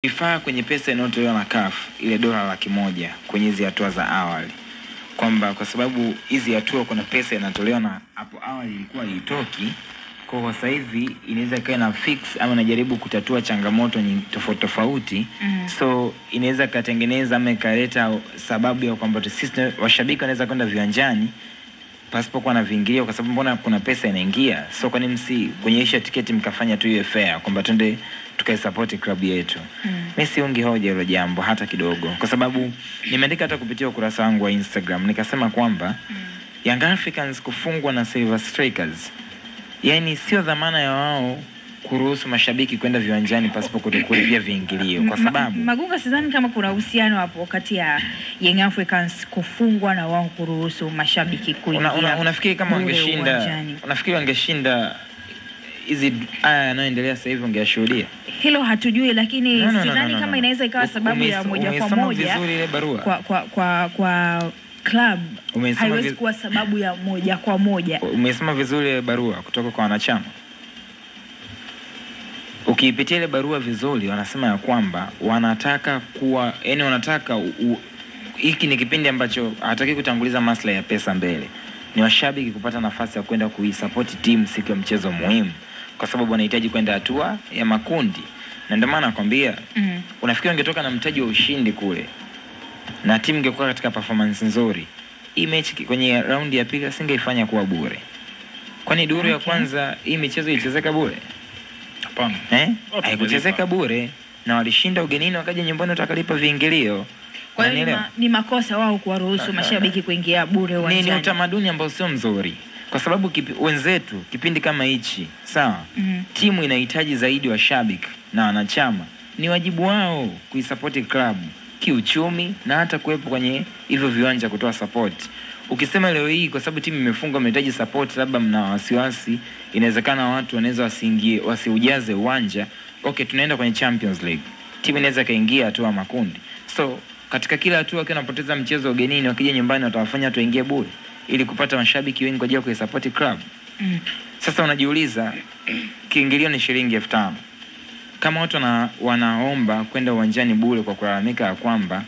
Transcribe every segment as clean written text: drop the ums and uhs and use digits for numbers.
Ifaa kwenye pesa inayotolewa na CAF ile dola 100,000 kwenye hizi hatua za awali, kwamba kwa sababu hizi hatua kuna pesa inatolewa na hapo awali ilikuwa haitoki, kwa sasa hivi inaweza ikawa na fix ama najaribu kutatua changamoto tofauti tofauti. So inaweza katengeneza ama ikaleta sababu ya kwamba sisi washabiki wanaweza kwenda viwanjani pasipo kuwa na viingilio, kwa sababu mbona kuna pesa inaingia. So kwa nini kwenye tiketi mkafanya tu hiyo fair kwamba twende tukaisupport club yetu? Mimi siungi hoja hilo jambo hata kidogo, kwa sababu nimeandika hata kupitia ukurasa wangu wa Instagram nikasema kwamba Young Africans kufungwa na Silver Strikers, yani sio dhamana ya wao kuruhusu mashabiki kwenda viwanjani pasipo kulipia viingilio, kwa sababu Magunga, sidhani kama kuna uhusiano hapo kati ya Young Africans kufungwa na wao kuruhusu mashabiki kuingia. Unafikiri kama wangeshinda hizi yanayoendelea sasa hivi wangeashuhudia? Hilo hatujui, lakini sidhani kama inaweza ikawa sababu ya moja kwa moja kwa club. Haiwezi kuwa sababu ya moja kwa moja. Umesema vizuri ile barua kutoka kwa wanachama. Ukiipitia ile barua vizuri, wanasema ya kwamba wanataka kuwa, yani wanataka hiki ni kipindi ambacho hataki kutanguliza maslahi ya pesa mbele. Ni washabiki kupata nafasi ya kwenda kuisupport team siku ya mchezo muhimu, kwa sababu wanahitaji kwenda hatua ya makundi. Na ndio maana nakwambia, unafikiri wangetoka na mtaji wa ushindi kule na timu ingekuwa katika performance nzuri, hii mechi kwenye raundi ya pili singeifanya kuwa bure? Kwani duru ya kwanza hii michezo ilichezeka bure? Hapana. Haikuchezeka bure, na walishinda ugenini wakaja nyumbani watakalipa viingilio. Kwa hiyo ni makosa wao kuwaruhusu mashabiki kuingia bure uwanjani. Ni utamaduni ambao sio mzuri, kwa sababu wenzetu kipindi kama hichi, sawa, timu inahitaji zaidi washabiki na wanachama. Ni wajibu wao kuisupport club kiuchumi na hata kuwepo kwenye hivyo viwanja kutoa support. Ukisema leo hii kwa sababu timu imefungwa mnahitaji support, labda mna wasiwasi, inawezekana watu wanaweza wasiujaze uwanja. Okay, tunaenda kwenye Champions League, timu inaweza kaingia hatua makundi. So katika kila hatua akiwa anapoteza mchezo ugenini, wakija nyumbani watawafanya watu waingie bure ili kupata mashabiki wengi kwa ajili ya kuisupport club. Sasa unajiuliza, kiingilio ni shilingi 5,000. Kama watu wanaomba kwenda uwanjani bure kwa kulalamika ya kwamba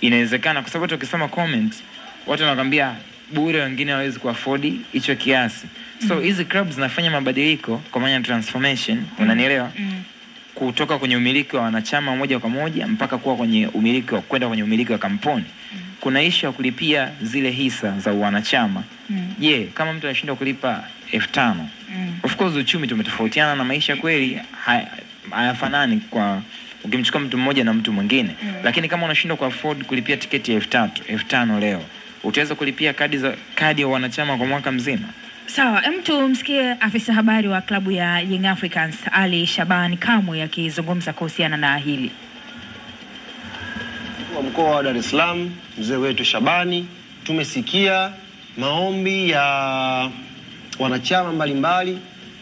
inawezekana, kwa sababu tukisema comment watu wanakuambia bure, wengine hawezi kuafford hicho kiasi. So hizi clubs zinafanya mabadiliko kwa maana transformation, unanielewa? Kutoka kwenye umiliki wa wanachama moja kwa moja mpaka kuwa kwenye umiliki wa kwenda kwenye umiliki wa kampuni. Kuna issue ya kulipia zile hisa za wanachama. Kama mtu anashindwa kulipa 5,000, of course uchumi tumetofautiana na maisha kweli hayafanani kwa ukimchukua mtu mmoja na mtu mwingine, lakini kama unashindwa ku afford kulipia tiketi ya 3,000 leo, utaweza kulipia kadi ya wanachama kwa mwaka mzima? Sawa, mtu msikie afisa habari wa klabu ya Young Africans Ali Shabani Kamwe akizungumza kuhusiana na hili. Wa mkoa wa Dar es Salaam, mzee wetu Shabani, tumesikia maombi ya wanachama mbalimbali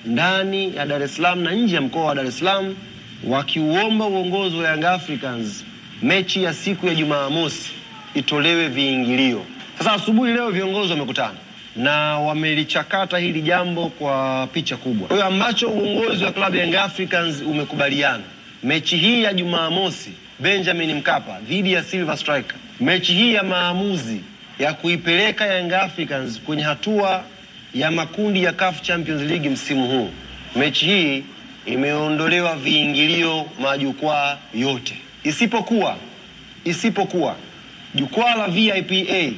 ndani ya Dar es Salaam na nje ya mkoa wa Dar es Salaam wakiuomba uongozi wa Young Africans mechi ya siku ya Jumamosi itolewe viingilio. Sasa asubuhi leo viongozi wamekutana na wamelichakata hili jambo kwa picha kubwa. Kwa hiyo ambacho uongozi wa klabu ya Young Africans umekubaliana, mechi hii ya Jumamosi Benjamin Mkapa dhidi ya Silver Strikers, mechi hii ya maamuzi ya kuipeleka Young Africans kwenye hatua ya makundi ya CAF Champions League msimu huu, mechi hii imeondolewa viingilio majukwaa yote, isipokuwa jukwaa la VIP A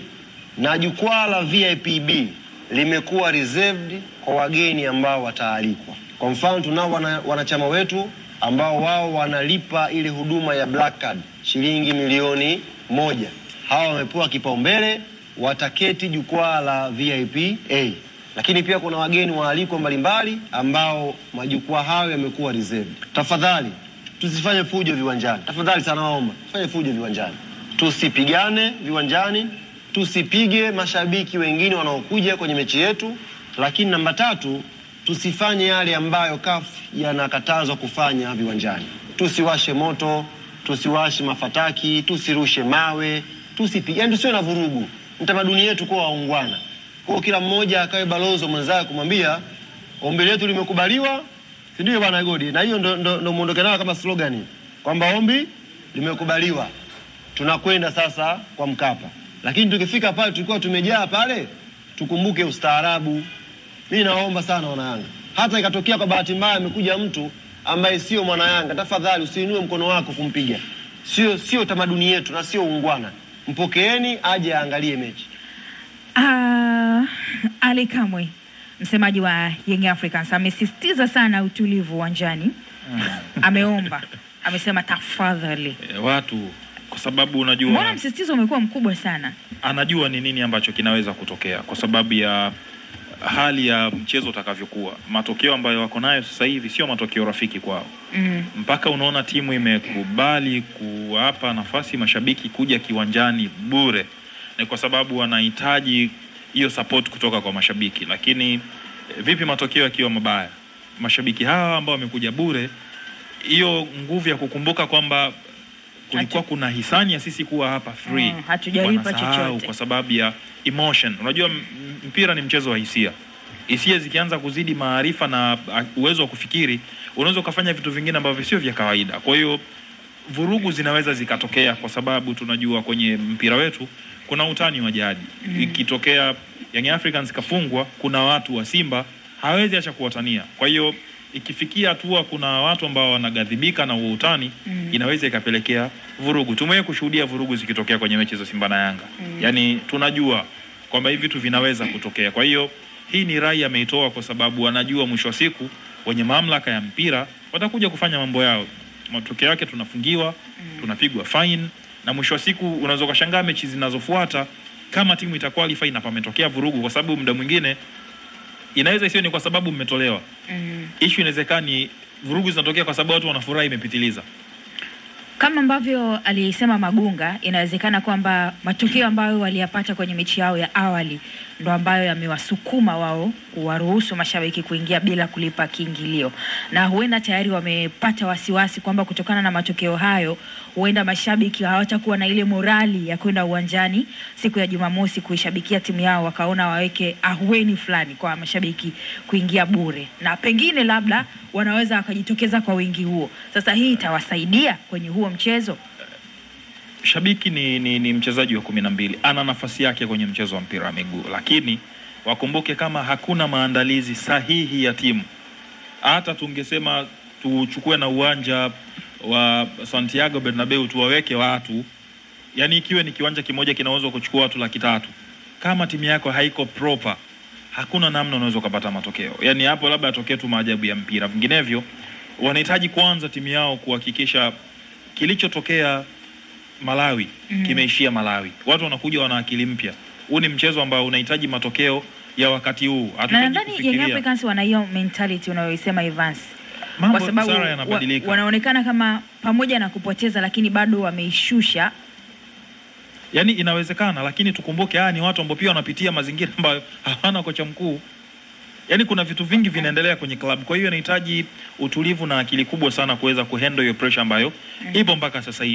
na jukwaa la VIP B limekuwa reserved kwa wageni ambao wataalikwa. Kwa mfano, tunao wanachama wetu ambao wao wanalipa ile huduma ya Black Card shilingi 1,000,000. Hawa wamepewa kipaumbele, wataketi jukwaa la VIP A. Lakini pia kuna wageni waalikwa mbalimbali ambao majukwaa hayo yamekuwa reserved. Tafadhali tusifanye fujo viwanjani. Tafadhali sana naomba, tusifanye fujo viwanjani. Tusipigane viwanjani, tusipige mashabiki wengine wanaokuja kwenye mechi yetu. Lakini namba 3, tusifanye yale ambayo CAF yanakatazwa kufanya viwanjani. Tusiwashe moto, tusiwashe mafataki, tusirushe mawe, tusipigane, tusiwe na vurugu. Mtamaduni yetu kwa waungwana. Kwa kila mmoja akawe balozi mwenzake kumwambia ombi letu limekubaliwa, si ndio bwana Godi? Na hiyo ndo muondoke nao kama slogan. kwamba ombi limekubaliwa, tunakwenda sasa kwa Mkapa. Lakini tukifika pale tulikuwa tumejaa pale, tukumbuke ustaarabu. Mimi naomba sana wana Yanga, hata ikatokea kwa bahati mbaya amekuja mtu ambaye sio mwana Yanga, tafadhali usiinue mkono wako kumpiga. Sio tamaduni yetu na sio ungwana. Mpokeeni aje aangalie mechi. Ali Kamwe, msemaji wa Young Africans, amesisitiza sana utulivu uwanjani. Ameomba, amesema tafadhali watu, kwa sababu unajua, mbona msisitizo umekuwa mkubwa sana? Anajua ni nini ambacho kinaweza kutokea kwa sababu ya hali ya mchezo utakavyokuwa. Matokeo ambayo wako nayo sasa hivi sio matokeo rafiki kwao. Mpaka unaona timu imekubali kuwapa nafasi mashabiki kuja kiwanjani bure, ni kwa sababu wanahitaji hiyo support kutoka kwa mashabiki. Lakini vipi matokeo yakiwa mabaya? Mashabiki hawa ambao wamekuja bure, hiyo nguvu ya kukumbuka kwamba kulikuwa kuna hisani ya sisi kuwa hapa free, hatujalipa chochote kwa sababu ya emotion. Unajua mpira ni mchezo wa hisia. Hisia zikianza kuzidi maarifa na uwezo wa kufikiri, unaweza kufanya vitu vingine ambavyo sio vya kawaida. Kwa hiyo vurugu zinaweza zikatokea, kwa sababu tunajua kwenye mpira wetu kuna utani wa jadi. Ikitokea Young Africans kafungwa, kuna watu wa Simba hawezi acha kuwatania. Kwa hiyo ikifikia hatua kuna watu ambao wanagadhibika na utani, inaweza ikapelekea vurugu. Tumewahi kushuhudia vurugu zikitokea kwenye mechi za Simba na Yanga. Yaani tunajua kwamba hivi vitu vinaweza kutokea. Kwa hiyo hii ni rai ameitoa kwa sababu wanajua mwisho wa siku wenye mamlaka ya mpira watakuja kufanya mambo yao. Matokeo yake tunafungiwa, tunapigwa fine, na mwisho wa siku unaweza kushangaa mechi zinazofuata kama timu itaqualify na pametokea vurugu, kwa sababu muda mwingine inaweza isiwe ni kwa sababu mmetolewa. Issue inawezekana ni vurugu zinatokea kwa sababu watu wanafurahi imepitiliza. Kama ambavyo alisema Magunga, inawezekana kwamba matokeo ambayo waliyapata kwenye mechi yao ya awali ndo ambayo yamewasukuma wao kuwaruhusu mashabiki kuingia bila kulipa kiingilio, na huenda tayari wamepata wasiwasi kwamba kutokana na matokeo hayo huenda mashabiki hawatakuwa na ile morali ya kwenda uwanjani siku ya Jumamosi kuishabikia timu yao, wakaona waweke ahueni fulani kwa mashabiki kuingia bure, na pengine labda wanaweza wakajitokeza kwa wingi huo. Sasa hii itawasaidia kwenye huo mchezo. Shabiki ni mchezaji wa 12, ana nafasi yake kwenye mchezo wa mpira wa miguu, lakini wakumbuke kama hakuna maandalizi sahihi ya timu. Hata tungesema tuchukue na uwanja wa Santiago Bernabeu tuwaweke watu, yani ikiwe ni kiwanja kimoja kinaweza kuchukua watu 300, kama timu yako haiko proper, hakuna namna unaweza kupata matokeo. Yani hapo labda atokee tu maajabu ya mpira. Vinginevyo wanahitaji kwanza timu yao kuhakikisha kilichotokea Malawi kimeishia Malawi. Watu wanakuja wana akili mpya. Huu ni mchezo ambao unahitaji matokeo ya wakati huu. Na ndani Young Africans wana hiyo mentality unayoisema Evans. Kwa sababu wanaonekana kama pamoja na kupoteza lakini bado wameishusha. Yani inawezekana, lakini tukumbuke ni watu ambao pia wanapitia mazingira ambayo hawana kocha mkuu. Yani kuna vitu vingi vinaendelea kwenye club. Kwa hiyo inahitaji utulivu na akili kubwa sana kuweza kuhandle hiyo pressure ambayo ipo mpaka sasa hivi.